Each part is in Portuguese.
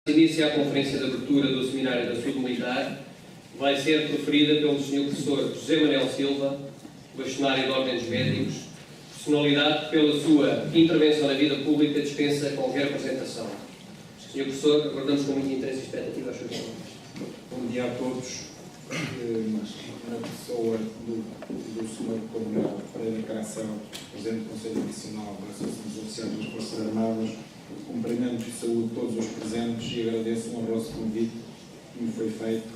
Inicia a conferência de abertura do Seminário da Saúde Militar, vai ser proferida pelo Sr. Professor José Manuel Silva, bastonário de Ordem dos Médicos, personalidade que pela sua intervenção na vida pública dispensa qualquer apresentação. Sr. Professor, aguardamos com muito interesse e expectativa as suas palavras. Bom dia a todos. Na pessoa do Sr. Coronel Pereira Caração, Presidente do Conselho Nacional da Associação dos Oficiais das Forças Armadas, cumprimento e saúdo todos os presentes e agradeço o honroso convite que me foi feito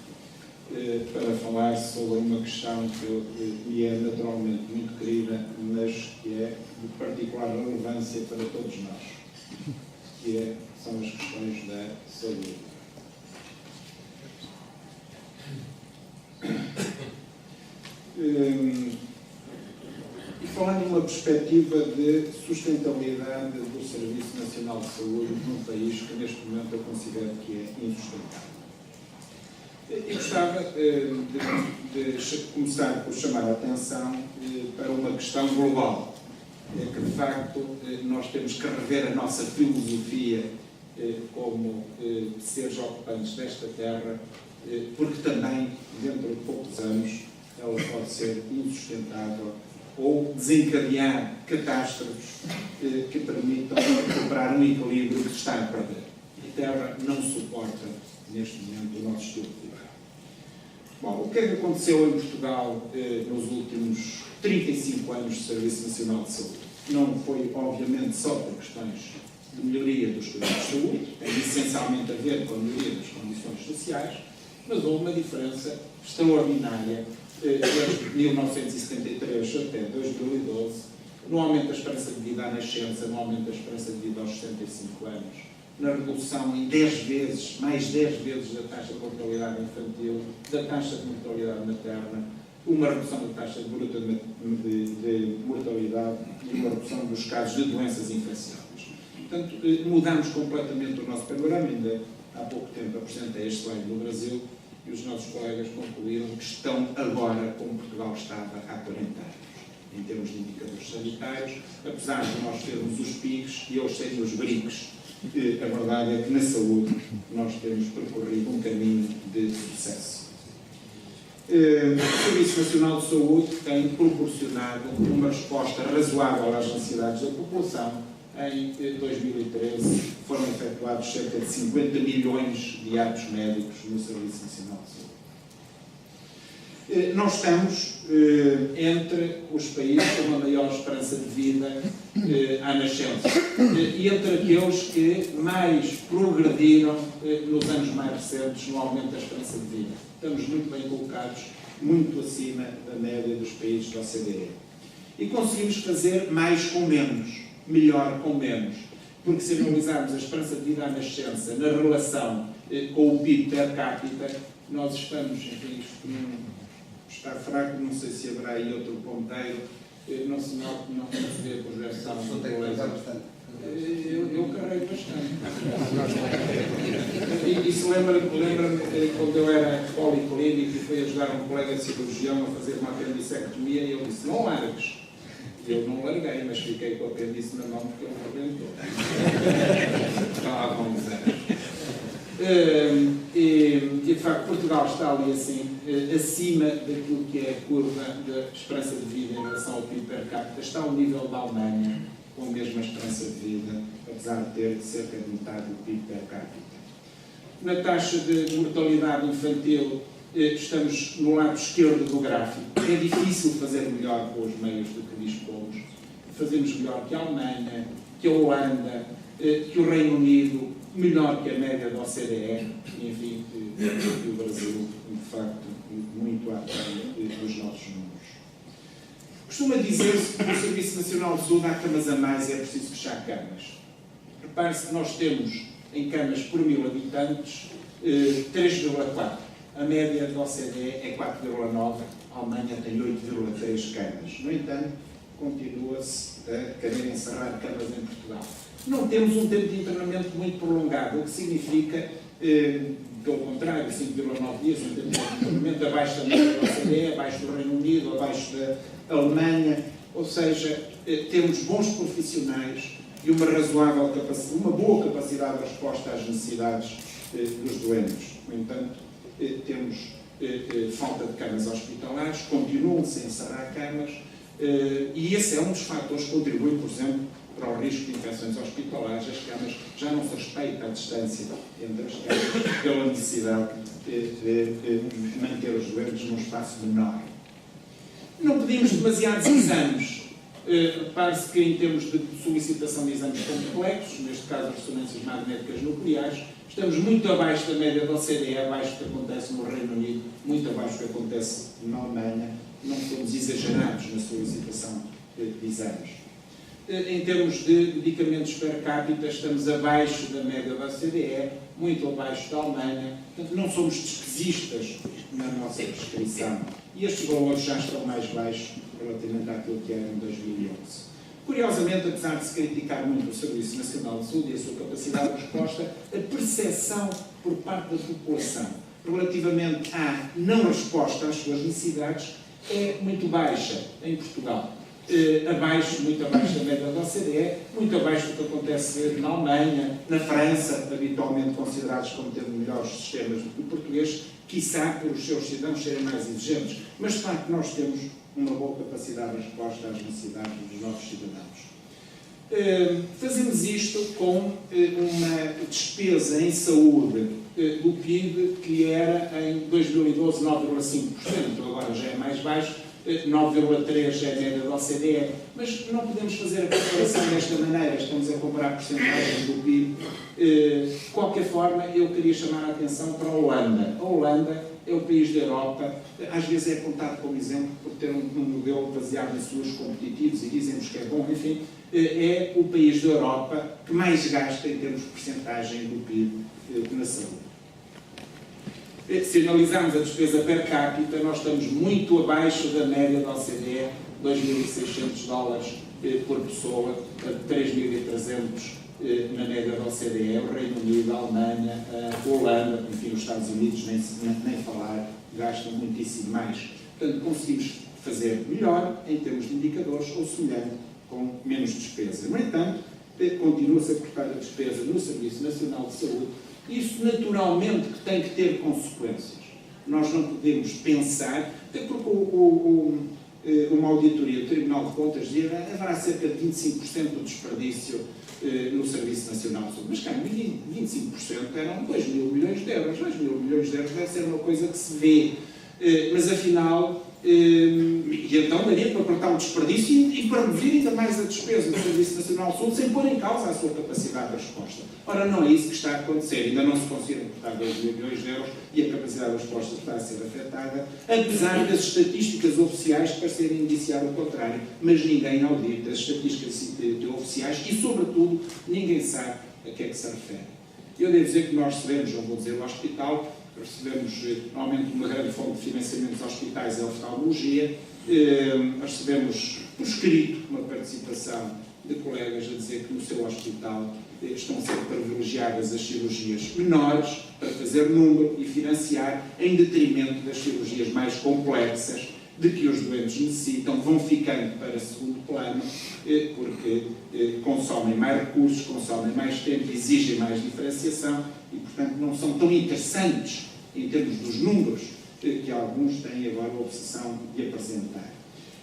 para falar sobre uma questão que me é naturalmente muito querida, mas que é de particular relevância para todos nós, são as questões da saúde. E falando numa perspectiva de sustentabilidade do Serviço Nacional de Saúde num país que neste momento eu considero que é insustentável. E gostava de começar por chamar a atenção para uma questão global, que de facto nós temos que rever a nossa filosofia como seres ocupantes desta terra, porque também, dentro de poucos anos, ela pode ser insustentável ou desencadear catástrofes que permitam recuperar um equilíbrio que está a perder. E a Terra não suporta, neste momento, o nosso estilo de vida. Bom, o que é que aconteceu em Portugal nos últimos 35 anos de Serviço Nacional de Saúde? Não foi, obviamente, só por questões de melhoria dos cuidados de saúde, tem essencialmente a ver com a melhoria das condições sociais, mas houve uma diferença extraordinária desde 1973 até 2012, no aumento da esperança de vida à nascença, no aumento da esperança de vida aos 65 anos, na redução em 10 vezes, mais 10 vezes da taxa de mortalidade infantil, da taxa de mortalidade materna, uma redução da taxa de mortalidade e uma redução dos casos de doenças infecciosas. Portanto, mudamos completamente o nosso panorama. Ainda há pouco tempo apresentei este slide no Brasil e os nossos colegas concluíram que estão agora como Portugal estava há 40 anos, em termos de indicadores sanitários, apesar de nós termos os PIGs e eles serem os BRICs. A verdade é que na saúde nós temos percorrido um caminho de sucesso. O Serviço Nacional de Saúde tem proporcionado uma resposta razoável às necessidades da população. Em 2013 foram efetuados cerca de 50 milhões de atos médicos no Serviço Nacional de Saúde. Nós estamos entre os países com a maior esperança de vida à nascença e entre aqueles que mais progrediram nos anos mais recentes no aumento da esperança de vida. Estamos muito bem colocados, muito acima da média dos países da OCDE. E conseguimos fazer mais com menos, melhor com menos, porque se analisarmos a esperança de vida à nascença na relação com o PIB per capita, nós estamos, enfim, está fraco, não sei se haverá aí outro ponteiro, não se vê a projeção. Eu carrego bastante. E se lembra-me quando eu era policlínico e fui ajudar um colega cirurgião a fazer uma apendicectomia e ele disse, não largues. Eu não larguei, mas fiquei com o apêndice na mão porque ele rebentou. Há bons anos. E de facto Portugal está ali assim, acima daquilo que é a curva da esperança de vida em relação ao PIB per capita. Está ao nível da Alemanha, com a mesma esperança de vida, apesar de ter cerca de metade do PIB per capita. Na taxa de mortalidade infantil, estamos no lado esquerdo do gráfico. É difícil fazer melhor com os meios de que dispomos. Fazemos melhor que a Alemanha, que a Holanda, que o Reino Unido, melhor que a média da OCDE, e, enfim, que o Brasil, de facto, muito aquém dos nossos números. Costuma dizer-se que no Serviço Nacional de Saúde há camas a mais e é preciso fechar camas. Repare-se que nós temos em camas por 1000 habitantes 3,4. A média da OCDE é 4,9, a Alemanha tem 8,3 camas. No entanto, continua-se a querer encerrar camas em Portugal. Não temos um tempo de internamento muito prolongado, o que significa, pelo contrário, 5,9 dias, um tempo de internamento abaixo da média da OCDE, abaixo do Reino Unido, abaixo da Alemanha, ou seja, temos bons profissionais e uma boa capacidade de resposta às necessidades dos doentes. No entanto, temos falta de camas hospitalares, continuam-se a encerrar camas, e esse é um dos fatores que contribui, por exemplo, para o risco de infecções hospitalares. As camas já não se respeita a distância entre as camas pela necessidade de manter os doentes num espaço menor. Não pedimos demasiados exames. Repare-se que em termos de solicitação de exames complexos, neste caso ressonâncias magnéticas nucleares, estamos muito abaixo da média da OCDE, abaixo do que acontece no Reino Unido, muito abaixo do que acontece na Alemanha. Não somos exagerados na solicitação de exames. Em termos de medicamentos per capita, estamos abaixo da média da OCDE, muito abaixo da Alemanha. Portanto, não somos despesistas na nossa prescrição. E estes valores já estão mais baixos relativamente àquilo que era em 2011. Curiosamente, apesar de se criticar muito o Serviço Nacional de Saúde e a sua capacidade de resposta, a percepção por parte da população relativamente à não resposta às suas necessidades é muito baixa em Portugal. Muito abaixo da média da OCDE, muito abaixo do que acontece na Alemanha, na França, habitualmente considerados como tendo melhores sistemas do que o português, quiçá por os seus cidadãos serem mais exigentes. Mas, de facto, nós temos uma boa capacidade de resposta às necessidades dos nossos cidadãos. Fazemos isto com uma despesa em saúde do PIB que era em 2012 9,5%, agora já é mais baixo, 9,3% é a média da OCDE, mas não podemos fazer a comparação desta maneira, estamos a comparar porcentagens do PIB. De qualquer forma, eu queria chamar a atenção para a Holanda. A Holanda é o país da Europa, às vezes é apontado como exemplo por ter um modelo baseado em seguros competitivos e dizem-nos que é bom, enfim, é o país da Europa que mais gasta em termos de porcentagem do PIB na saúde. Se analisarmos a despesa per capita, nós estamos muito abaixo da média da OCDE, $2.600 por pessoa, 3.300 na média da OCDE, o Reino Unido, a Alemanha, a Holanda, enfim, os Estados Unidos, nem falar, gastam muitíssimo mais. Portanto, conseguimos fazer melhor em termos de indicadores ou semelhante, com menos despesa. No entanto, continua-se a cortar a despesa no Serviço Nacional de Saúde. Isso naturalmente que tem que ter consequências. Nós não podemos pensar, até porque uma auditoria do Tribunal de Contas dizia que haverá cerca de 25% do desperdício no Serviço Nacional de Saúde. Mas, cara, 25% eram 2 mil milhões de euros. 2 mil milhões de euros deve ser uma coisa que se vê. Mas, afinal, e então daria para cortar o desperdício e para reduzir ainda mais a despesa do Serviço Nacional de Saúde sem pôr em causa a sua capacidade de resposta. Ora, não é isso que está a acontecer. Ainda não se conseguiram cortar 2 mil milhões de euros e a capacidade de resposta está a ser afetada, apesar das estatísticas oficiais parecerem indiciar o contrário. Mas ninguém audita as estatísticas oficiais e, sobretudo, ninguém sabe a que é que se refere. Eu devo dizer que nós recebemos, não vou dizer o hospital, recebemos normalmente uma grande fonte de financiamento dos hospitais, é a oftalmologia. Recebemos por escrito uma participação de colegas a dizer que no seu hospital estão a ser privilegiadas as cirurgias menores para fazer número e financiar em detrimento das cirurgias mais complexas de que os doentes necessitam, vão ficando para segundo plano porque consomem mais recursos, consomem mais tempo, exigem mais diferenciação e, portanto, não são tão interessantes em termos dos números que alguns têm agora a obsessão de apresentar.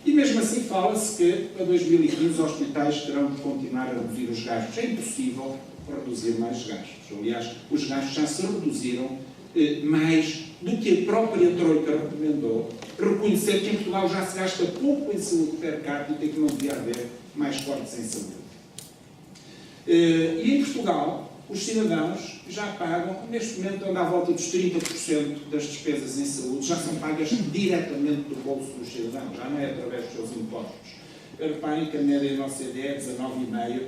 E mesmo assim fala-se que para 2015 os hospitais terão de continuar a reduzir os gastos. É impossível reduzir mais gastos. Aliás, os gastos já se reduziram mais do que a própria Troika recomendou, reconhecer que em Portugal já se gasta pouco em saúde per capita e que não devia haver mais cortes em saúde. E em Portugal, os cidadãos já pagam, neste momento anda à volta dos 30% das despesas em saúde, já são pagas diretamente do bolso dos cidadãos, já não é através dos seus impostos. Reparem que a média na OCDE é 19,5%,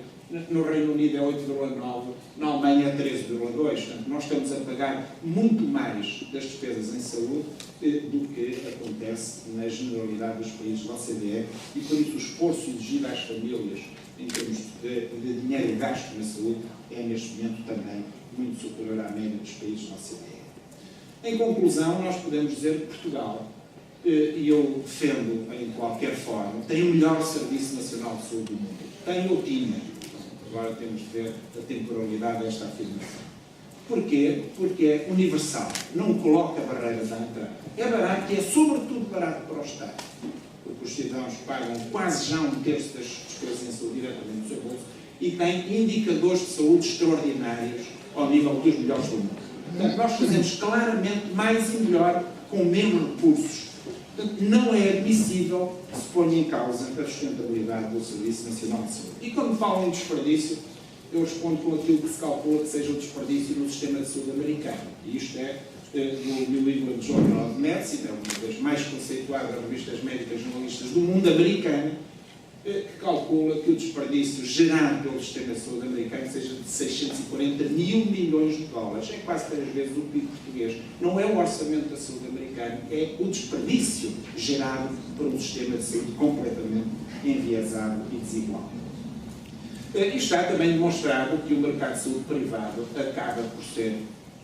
no Reino Unido é 8,9%, na Alemanha é 13,2%. Portanto, nós estamos a pagar muito mais das despesas em saúde do que acontece na generalidade dos países da OCDE e, por isso, o esforço exigido às famílias em termos de dinheiro gasto na saúde é, neste momento, também muito superior à média dos países da OCDE. Em conclusão, nós podemos dizer que Portugal, e eu defendo em qualquer forma, tem o melhor Serviço Nacional de Saúde do mundo. Tem ou tinha. Agora temos de ver a temporalidade desta afirmação. Porquê? Porque é universal, não coloca barreiras à entrada. É barato e é sobretudo barato para o Estado, porque os cidadãos pagam quase já 1/3 das despesas em saúde diretamente do seu bolso e tem indicadores de saúde extraordinários ao nível dos melhores do mundo. Portanto, nós fazemos claramente mais e melhor com menos recursos. Portanto, não é admissível que se ponha em causa a sustentabilidade do Serviço Nacional de Saúde. E quando falam em desperdício, eu respondo com aquilo que se calcula que seja o desperdício no sistema de saúde americano. E isto é do New England Journal of Medicine, é uma das mais conceituadas revistas médicas jornalistas do mundo americano, que calcula que o desperdício gerado pelo sistema de saúde americano seja de 640 mil milhões de dólares. É quase 3 vezes o PIB português. Não é o orçamento da saúde americano, é o desperdício gerado por um sistema de saúde completamente enviesado e desigual. E está também demonstrado que o mercado de saúde privado acaba por ser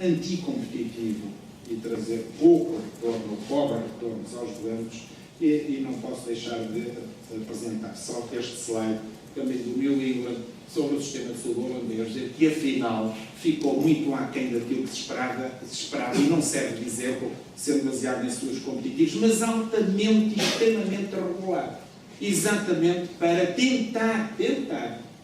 anticompetitivo e trazer pouco retorno, pobre retornos aos doentes, e não posso deixar de apresentar só este slide também do New England sobre o sistema de saúde holandês, dizer que afinal ficou muito aquém daquilo que se esperava e não serve de exemplo, sendo baseado em estudos competitivos, mas altamente e extremamente regulado, exatamente para tentar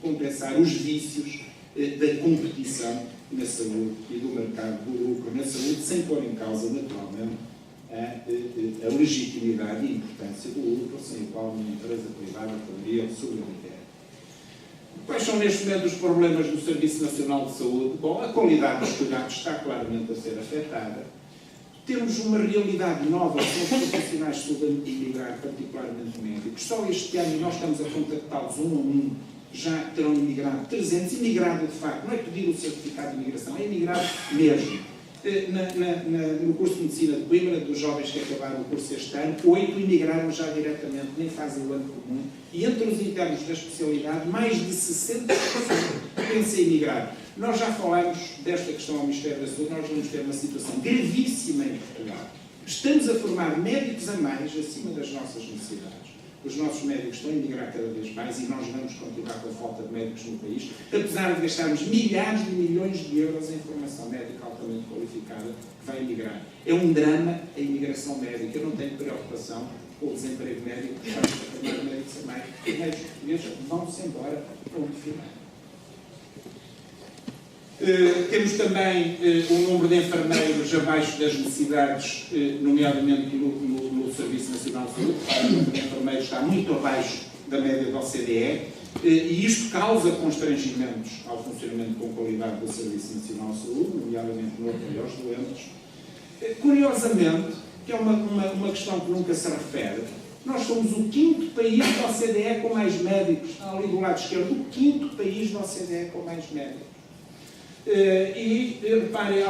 compensar os vícios da competição na saúde e do mercado do lucro na saúde, sem pôr em causa, naturalmente, a legitimidade e a importância do lucro, sem o qual uma empresa privada poderia sobreviver. Quais são, neste momento, os problemas do Serviço Nacional de Saúde? Bom, a qualidade dos cuidados está claramente a ser afetada. Temos uma realidade nova, são os profissionais de saúde a emigrar, particularmente médicos. Só este ano, nós estamos a contactá-los um a um, já terão imigrado 300, imigrado de facto, não é pedir o certificado de imigração, é imigrado mesmo. No curso de Medicina de Coimbra, dos jovens que acabaram o curso este ano, 8 imigraram já diretamente, nem fazem o ano comum, e entre os internos da especialidade, mais de 60% pensam em emigrar. Nós já falámos desta questão ao Ministério da Saúde, nós vamos ter uma situação gravíssima em Portugal. Estamos a formar médicos a mais, acima das nossas necessidades. Os nossos médicos estão a emigrar cada vez mais e nós vamos continuar com a falta de médicos no país, apesar de gastarmos milhares de milhões de euros em formação médica altamente qualificada que vai emigrar. É um drama a imigração médica. Eu não tenho preocupação com o desemprego médico, porque estamos a formar médicos a mais. Os médicos portugueses vão-se embora, ponto final. Temos também um número de enfermeiros abaixo das necessidades, nomeadamente no Serviço Nacional de Saúde. O número de enfermeiros está muito abaixo da média da OCDE, e isto causa constrangimentos ao funcionamento com qualidade do Serviço Nacional de Saúde, nomeadamente no apoio aos doentes. Curiosamente, que é uma questão que nunca se refere, nós somos o 5º país da OCDE com mais médicos, ali do lado esquerdo, o 5º país da OCDE com mais médicos. E reparem,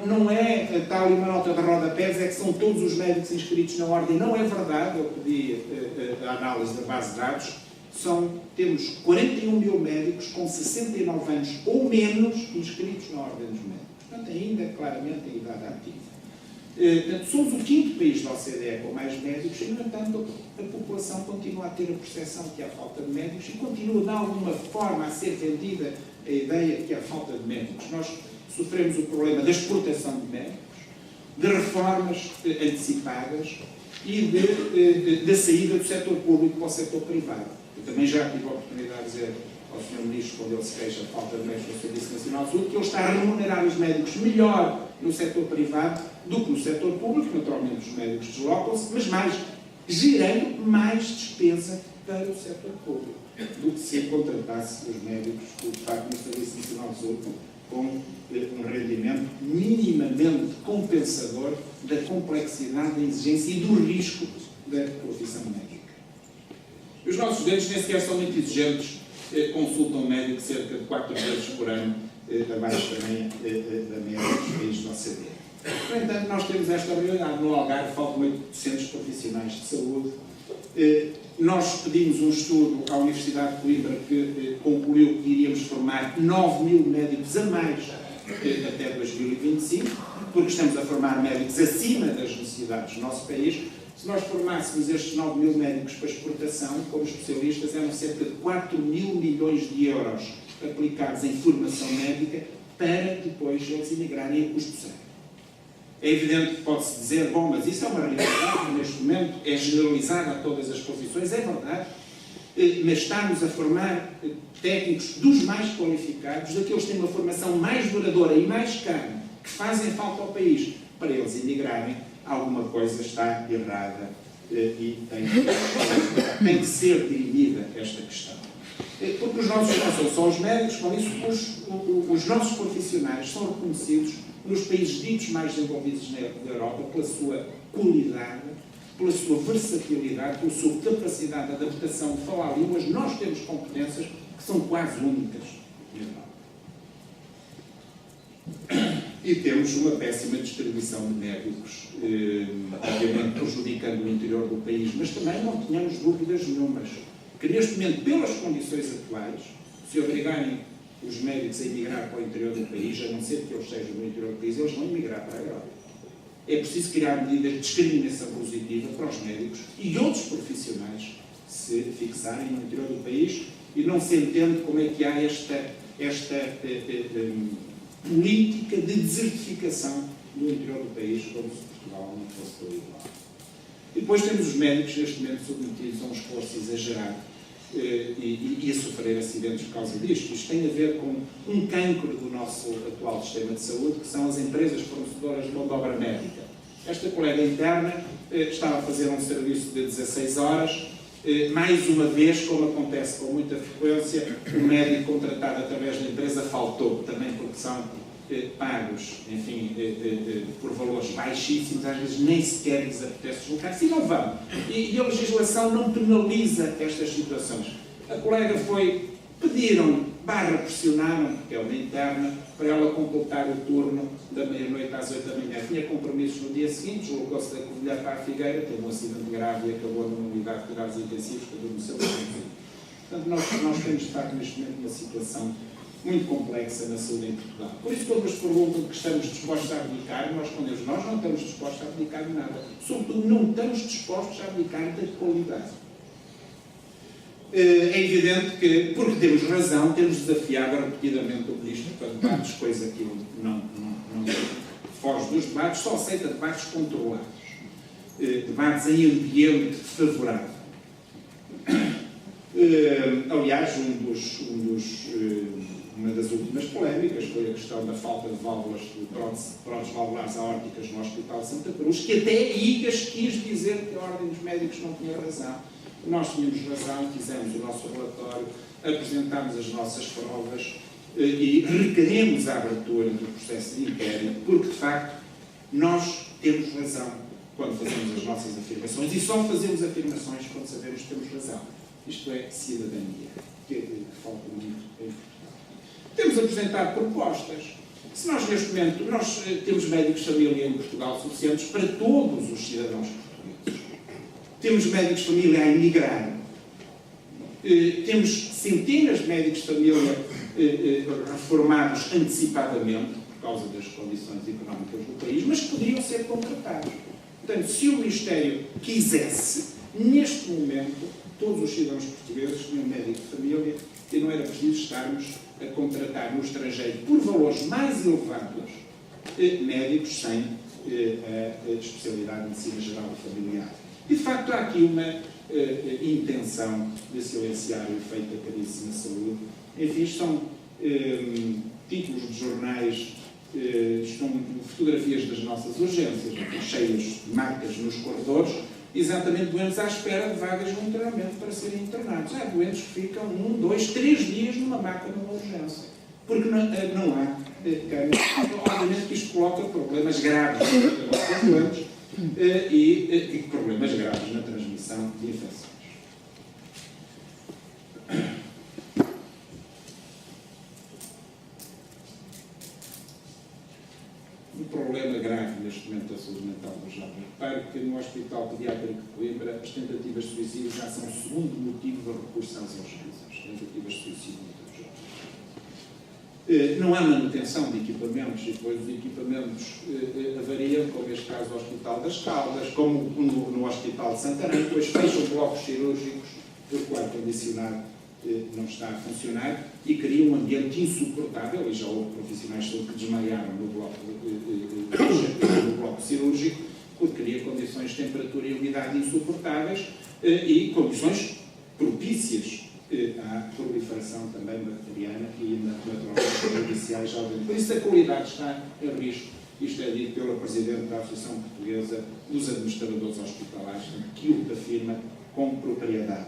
não é tal uma nota de rodapés, é que são todos os médicos inscritos na ordem. Não é verdade, eu pedi a análise da base de dados, temos 41 mil médicos com 69 anos ou menos inscritos na ordem dos médicos. Portanto, ainda claramente em idade ativa. Portanto, somos o 5º país da OCDE com mais médicos e, no entanto, a população continua a ter a percepção que há falta de médicos e continua, de alguma forma, a ser vendida a ideia de que há falta de médicos. Nós sofremos o problema da exportação de médicos, de reformas antecipadas e da saída do setor público para o setor privado. Eu também já tive a oportunidade de dizer ao Sr. Ministro, quando ele se queixa de falta de médicos no Serviço Nacional de Saúde, que ele está a remunerar os médicos melhor no setor privado do que no setor público. Naturalmente os médicos deslocam-se, mas gerando mais despesa para o setor público do que se contratasse os médicos, de facto, no Serviço Nacional de Saúde, com um rendimento minimamente compensador da complexidade, da exigência e do risco da profissão médica. Os nossos doentes nem sequer são muito exigentes, consultam o médico cerca de 4 vezes por ano, abaixo também da média dos países da OCDE. No entanto, nós temos esta realidade. No Algarve faltam 800 profissionais de saúde. Nós pedimos um estudo à Universidade de Coimbra que concluiu que iríamos formar 9 mil médicos a mais até 2025, porque estamos a formar médicos acima das necessidades do nosso país. Se nós formássemos estes 9 mil médicos para exportação, como especialistas, eram cerca de 4 mil milhões de euros aplicados em formação médica para depois eles emigrarem a custo zero. É evidente que pode-se dizer, bom, mas isso é uma realidade que neste momento é generalizada a todas as profissões, é verdade, mas estamos a formar técnicos dos mais qualificados, daqueles que têm uma formação mais duradoura e mais cara, que fazem falta ao país, para eles emigrarem, alguma coisa está errada e tem que ser dirimida esta questão. Porque os nossos não são só os médicos, com isso os nossos profissionais são reconhecidos nos países ditos mais desenvolvidos na Europa pela sua qualidade, pela sua versatilidade, pela sua capacidade de adaptação de falar línguas. Nós temos competências que são quase únicas na Europa. E temos uma péssima distribuição de médicos, obviamente prejudicando o interior do país, mas também não tínhamos dúvidas nenhumas que neste momento, pelas condições atuais, se obrigarem os médicos a emigrar para o interior do país, a não ser que eles sejam no interior do país, eles vão emigrar para a Europa. É preciso criar medidas de discriminação positiva para os médicos e outros profissionais se fixarem no interior do país, e não se entende como é que há esta política de desertificação do interior do país, como se Portugal não fosse tão igual. E depois temos os médicos, neste momento, submetidos a um esforço exagerado e a sofrer acidentes por causa disto. Isto tem a ver com um cancro do nosso atual sistema de saúde, que são as empresas fornecedoras de mão de obra médica. Esta colega interna estava a fazer um serviço de 16 horas, mais uma vez, como acontece com muita frequência, o médico contratado através da empresa faltou, também porque são pagos, enfim, por valores baixíssimos, às vezes nem sequer lhes apetece deslocar-se e não vão. E a legislação não penaliza estas situações. A colega pediram, pressionaram, porque é uma interna, para ela completar o turno da meia-noite às 8 da manhã. Tinha compromissos no dia seguinte, deslocou-se da Covilhã para a Figueira, teve um acidente grave e acabou numa unidade de cuidados intensivos, que não sabia. Portanto, nós temos de estar neste momento numa situação muito complexa na saúde em Portugal. Por isso, quando nos perguntam que estamos dispostos a abdicar, nós respondemos, nós não estamos dispostos a abdicar de nada. Sobretudo, não estamos dispostos a abdicar da qualidade. É evidente que, porque temos razão, temos desafiado repetidamente o Ministro para debates, coisa que não foge dos debates, só aceita debates controlados. Debates em ambiente favorável. Aliás, uma das últimas polémicas foi a questão da falta de válvulas de próteses valvulares aórticas no Hospital de Santa Cruz, que até IGAS quis dizer que a Ordem dos Médicos não tinha razão. Nós tínhamos razão, fizemos o nosso relatório, apresentámos as nossas provas e requeremos a abertura do processo de inquérito, porque, de facto, nós temos razão quando fazemos as nossas afirmações, e só fazemos afirmações quando sabemos que temos razão. Isto é cidadania, que falta muito em Portugal. Temos apresentado propostas. Se nós, neste momento, temos médicos de família em Portugal suficientes para todos os cidadãos portugueses. Temos médicos de família a emigrar. Temos centenas de médicos de família reformados antecipadamente, por causa das condições económicas do país, mas que poderiam ser contratados. Portanto, se o Ministério quisesse, neste momento, todos os cidadãos portugueses tinham médico de família e não era preciso estarmos a contratar no estrangeiro, por valores mais elevados, médicos sem a especialidade de medicina geral e familiar. E, de facto, há aqui uma intenção de silenciar o efeito da carícia na saúde. Enfim, isto são títulos de jornais, estão fotografias das nossas urgências, cheias de marcas nos corredores, exatamente doentes à espera de vagas no internamento para serem internados. Há doentes que ficam 1, 2, 3 dias numa maca numa urgência, porque não há câmeras. Obviamente que isto coloca problemas graves para os doentes e problemas graves na transmissão de infecções. Um problema grave neste momento da saúde mental dos jovens. Repare que no Hospital Pediátrico de Coimbra as tentativas de suicídio já são o segundo motivo de recurso às urgências. Tentativas de suicídio dos jovens. Não há manutenção de equipamentos e depois os equipamentos avariam, como este caso do Hospital das Caldas, como no Hospital de Santarém, depois fecham blocos cirúrgicos porque o ar-condicionado não está a funcionar e cria um ambiente insuportável, e já houve profissionais que desmaiaram no bloco cirúrgico, porque cria condições de temperatura e umidade insuportáveis e condições propícias à proliferação também bacteriana e naturalmente iniciais já dentro. Por isso a qualidade está em risco. Isto é dito pela Presidente da Associação Portuguesa dos Administradores Hospitalares, que o afirma com propriedade.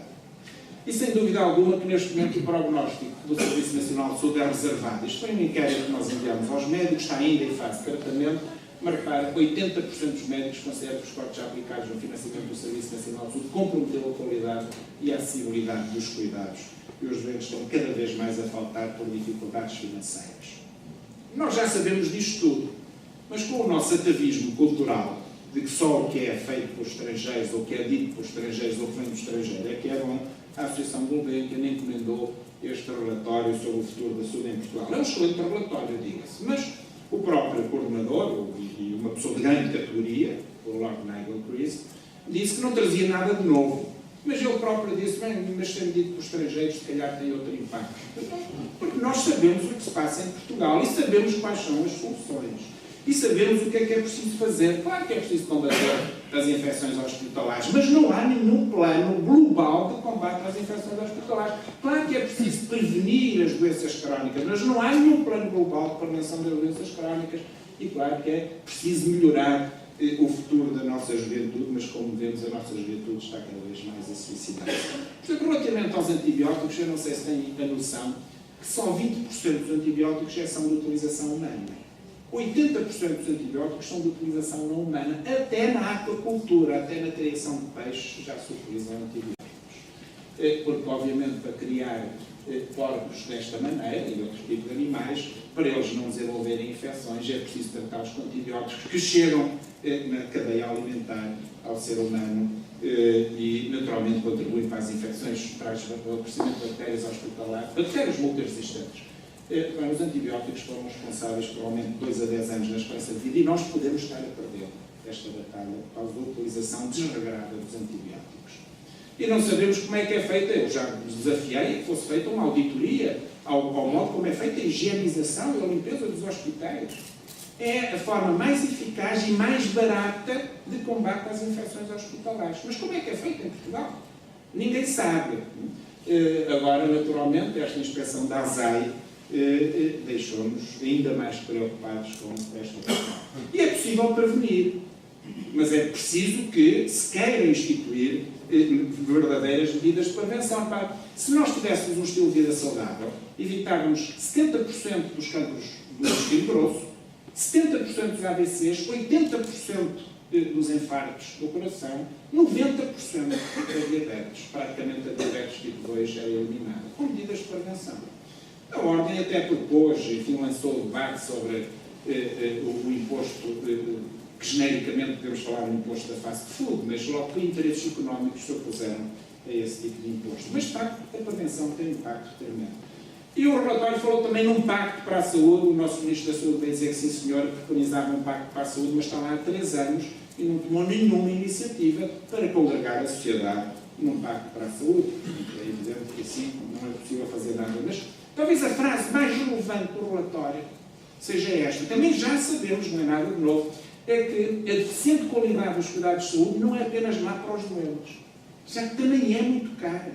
E sem dúvida alguma que neste momento o prognóstico do Serviço Nacional de Saúde é reservado. Isto foi um inquérito que nós enviamos aos médicos, está ainda em fase de tratamento, mas repara, 80% dos médicos consideram que os cortes já aplicados no financiamento do Serviço Nacional de Saúde comprometeu a qualidade e a acessibilidade dos cuidados. E os doentes estão cada vez mais a faltar por dificuldades financeiras. Nós já sabemos disto tudo, mas com o nosso atavismo cultural de que só o que é feito por estrangeiros, ou o que é dito por estrangeiros, ou o que vem do estrangeiro, é que é bom, a Associação Gulbenkian encomendou este relatório sobre o futuro da saúde em Portugal. É um excelente relatório, diga-se, mas o próprio coordenador, e uma pessoa de grande categoria, o Lord Nigel Christ, disse que não trazia nada de novo. Mas ele próprio disse, bem, mas sendo dito por estrangeiros, se calhar tem outro impacto. Porque nós sabemos o que se passa em Portugal e sabemos quais são as soluções. E sabemos o que é preciso fazer. Claro que é preciso combater as infecções hospitalares, mas não há nenhum plano global de combate às infecções hospitalares. Claro que é preciso prevenir as doenças crónicas, mas não há nenhum plano global de prevenção das doenças crónicas. E claro que é preciso melhorar o futuro da nossa juventude, mas como vemos, a nossa juventude está cada vez mais a suicidar-se. Portanto, relativamente aos antibióticos, eu não sei se têm a noção que só 20% dos antibióticos são de utilização humana. 80% dos antibióticos são de utilização não humana. Até na aquacultura, até na criação de peixes, já se utilizam antibióticos. Porque, obviamente, para criar porcos desta maneira e outros tipos de animais, para eles não desenvolverem infecções, é preciso tratá-los com antibióticos que chegam na cadeia alimentar ao ser humano e, naturalmente, contribuem para as infecções, para o crescimento de bactérias hospitalares, bactérias multiresistentes. Os antibióticos foram responsáveis por aumento de 2 a 10 anos na esperança de vida e nós podemos estar a perder esta batalha por causa da utilização desregrada dos antibióticos. E não sabemos como é que é feita, eu já desafiei a que fosse feita uma auditoria ao modo como é feita a higienização e a limpeza dos hospitais. É a forma mais eficaz e mais barata de combate às infecções hospitalares. Mas como é que é feita em Portugal? Ninguém sabe. Agora, naturalmente, esta inspeção da ASAI deixou-nos ainda mais preocupados com esta questão. E é possível prevenir, mas é preciso que se queira instituir verdadeiras medidas de prevenção. Se nós tivéssemos um estilo de vida saudável, evitávamos 70% dos cancros do intestino grosso, 70% dos AVCs, 80% dos infartos do coração, 90% da diabetes. Praticamente a diabetes tipo 2 era eliminada, com medidas de prevenção. A Ordem até propôs, enfim, lançou o debate sobre o imposto, que genericamente podemos falar no imposto da fast food, mas logo que interesses económicos se opuseram a esse tipo de imposto. Mas, de facto, a prevenção tem um impacto tremendo. E o relatório falou também num pacto para a saúde. O nosso Ministro da Saúde veio dizer que sim, senhor, preconizava um pacto para a saúde, mas está lá há 3 anos e não tomou nenhuma iniciativa para congregar a sociedade num pacto para a saúde. É evidente que assim não é possível fazer nada. Mas talvez a frase mais relevante do relatório seja esta. Também já sabemos, não é nada de novo, é que a deficiente qualidade dos cuidados de saúde não é apenas má para os doentes, já que também é muito cara,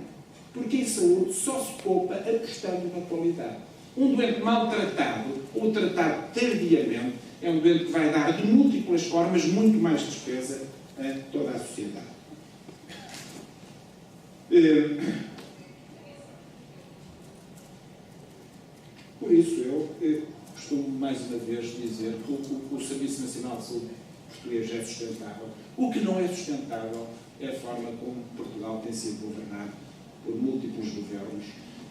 porque em saúde só se poupa apostando na qualidade. Um doente maltratado ou tratado tardiamente é um doente que vai dar de múltiplas formas muito mais despesa a toda a sociedade. Por isso, eu costumo mais uma vez dizer que o Serviço Nacional de Saúde português é sustentável. O que não é sustentável é a forma como Portugal tem sido governado por múltiplos governos.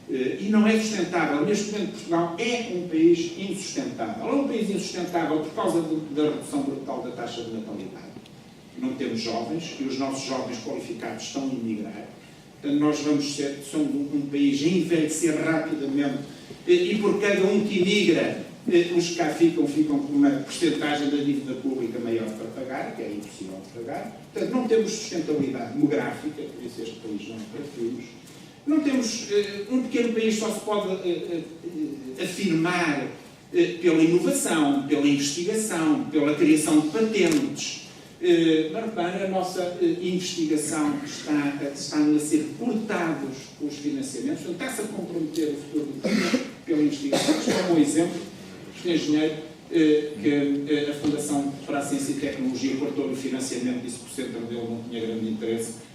E não é sustentável. Neste momento, Portugal é um país insustentável. É um país insustentável por causa da redução brutal da taxa de natalidade. Não temos jovens e os nossos jovens qualificados estão a emigrar. Portanto, nós somos um país a envelhecer rapidamente e por cada um que emigra, os que cá ficam com uma porcentagem da dívida pública maior para pagar, que é impossível de pagar. Portanto, não temos sustentabilidade demográfica, por isso este país não é para filhos. Não temos, um pequeno país só se pode afirmar pela inovação, pela investigação, pela criação de patentes. Mas repara, a nossa investigação estão a ser cortados os financiamentos, portanto, está-se a comprometer o futuro do país pela investigação. Isto é um bom exemplo. Este engenheiro que a Fundação para a Ciência e Tecnologia cortou-lhe o financiamento, disse que o centro dele não tinha grande interesse,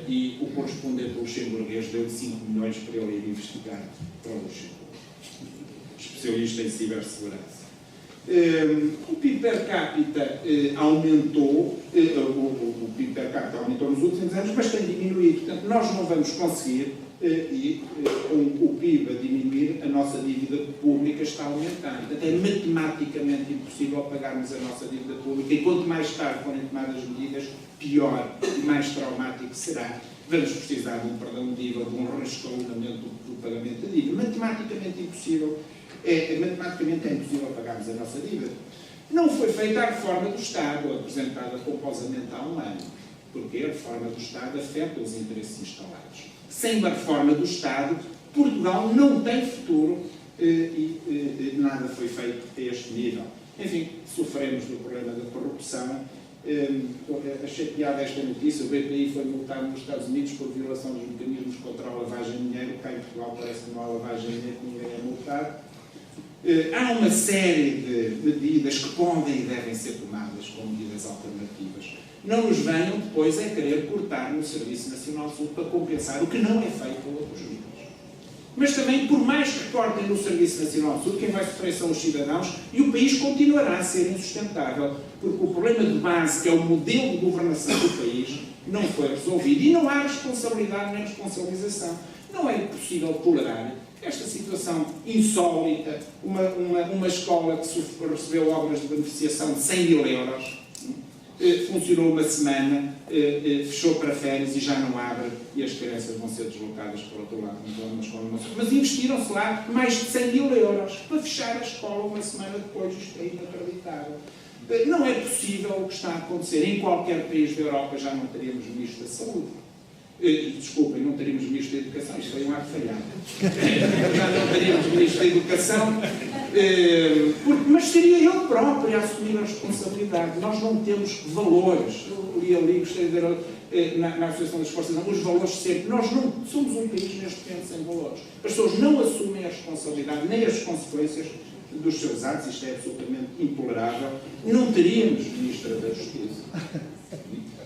e o correspondente luxemburguês deu-lhe 5 milhões para ele ir investigar para o Luxemburgo. Especialista em cibersegurança. O PIB per capita aumentou, o PIB per capita aumentou nos últimos anos, mas tem diminuído. Portanto, nós não vamos conseguir, com o PIB a diminuir, a nossa dívida pública está aumentando. Portanto, é matematicamente impossível pagarmos a nossa dívida pública, e quanto mais tarde forem tomadas medidas, pior e mais traumático será. Vamos precisar de um perdão de dívida, de um reescalonamento do pagamento da dívida. Matematicamente impossível. Matematicamente é impossível pagarmos a nossa dívida. Não foi feita a reforma do Estado, apresentada pomposamente há um ano, porque a reforma do Estado afeta os interesses instalados. Sem uma reforma do Estado, Portugal não tem futuro e nada foi feito a este nível. Enfim, sofremos do problema da corrupção. Achei piada esta notícia: o BPI foi multado nos Estados Unidos por violação dos mecanismos contra a lavagem de dinheiro. Cá em Portugal parece que não há lavagem de dinheiro, que ninguém é multado. Há uma série de medidas que podem e devem ser tomadas como medidas alternativas. Não nos venham depois a querer cortar no Serviço Nacional de Saúde para compensar, o que não é feito por outros níveis. Mas também, por mais que cortem no Serviço Nacional de Saúde, quem vai sofrer são os cidadãos, e o país continuará a ser insustentável, porque o problema de base, que é o modelo de governação do país, não foi resolvido. E não há responsabilidade nem responsabilização. Não é possível tolerar esta situação insólita, uma escola que recebeu obras de beneficiação de 100 mil euros, funcionou uma semana, fechou para férias e já não abre, e as crianças vão ser deslocadas para o outro lado, uma escola não. Mas investiram-se lá mais de 100 mil euros para fechar a escola uma semana depois. Isto é inacreditável. Não é possível o que está a acontecer. Em qualquer país da Europa já não teríamos ministro da Saúde. Desculpem, não teríamos ministro da Educação, isto foi um ato falhado. Já não teríamos ministro da Educação, mas seria ele próprio a assumir a responsabilidade. Nós não temos valores. Eu li ali, gostei de ver na Associação das Forças Armadas, os valores sempre. Nós não somos um país neste momento sem valores. As pessoas não assumem a responsabilidade nem as consequências dos seus atos. Isto é absolutamente intolerável. Não teríamos ministra da Justiça.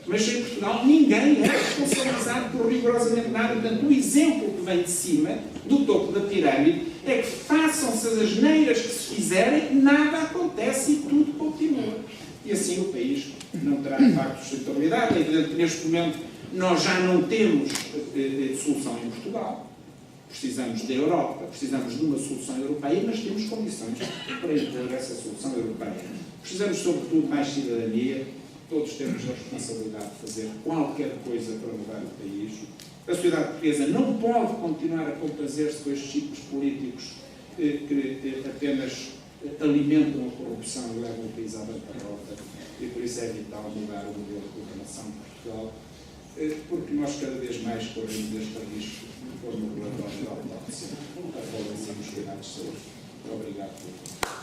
Mas em Portugal ninguém é responsabilizado por rigorosamente nada. Portanto, o exemplo que vem de cima, do topo da pirâmide, é que façam-se as asneiras que se fizerem, nada acontece e tudo continua. E assim o país não terá, de facto, sustentabilidade. É evidente que neste momento nós já não temos solução em Portugal. Precisamos da Europa, precisamos de uma solução europeia, mas temos condições para impor essa solução europeia. Precisamos, sobretudo, de mais cidadania. Todos temos a responsabilidade de fazer qualquer coisa para mudar o país. A sociedade portuguesa não pode continuar a comprazer-se com estes ciclos políticos que apenas alimentam a corrupção e levam o país à bancarrota. E por isso é vital mudar o modelo de governação de Portugal, porque nós cada vez mais corremos este risco de forma regulatória da autarquia. A falência dos cuidados de saúde. Obrigado por